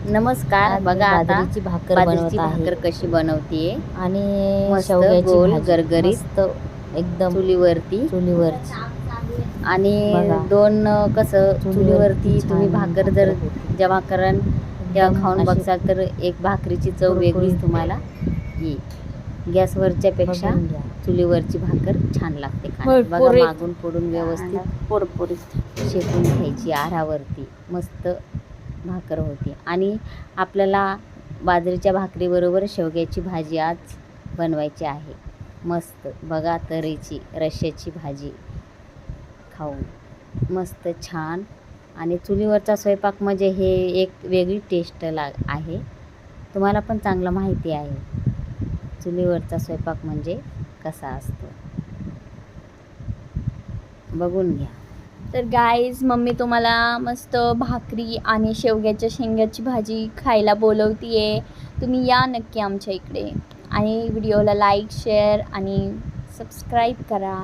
नमस्कार. आज बघा आता बाजरीची भाकर बाजरीची बनवत आहे भाकर कशी बनवतीये. आणि मस्त शेवग्याची गोल भाजी गरगरीत मस्त एकदम चुलीवरती. चुलीवरची आणि बघा दोन कसं चुलीवर किती चुलीवरती तुम्ही छान भाकर जर होती जेव्हा कराल तेव्हा एकदम खाऊन अशी बघसाल तर एक भाकरीची चव वेगळीच कुरकुरीत तुम्हाला येईल. गॅसवरच्या पेक्षा बघून घ्या चुलीवरची भाकर छान लागते खायला. बघा मागून पुढून व्यवस्थित कुरकुरीत शेकून घ्यायची आरावरती मस्त भाकर होती. आणि आपल्याला बाजरीच्या भाकरीबरोबर शेवग्याची भाजी आज बनवायची आहे. मस्त बघा तर्हेची रश्श्याची भाजी खाऊन मस्त छान. आणि चुलीवरचा स्वयंपाक म्हणजे हे एक वेगळी टेस्ट आहे. तुम्हाला पण चांगलं माहिती आहे चुलीवरचा स्वयंपाक म्हणजे कसा असतो. बघून घ्या. तर गाईज मम्मी तुम्हाला मस्त भाकरी आणि शेवग्याच्या शेंगाची भाजी खायला बोलवतीये. तुम्ही या नक्की आमच्या इकडे आणि व्हिडिओला लाईक शेअर आणि सबस्क्राईब करा.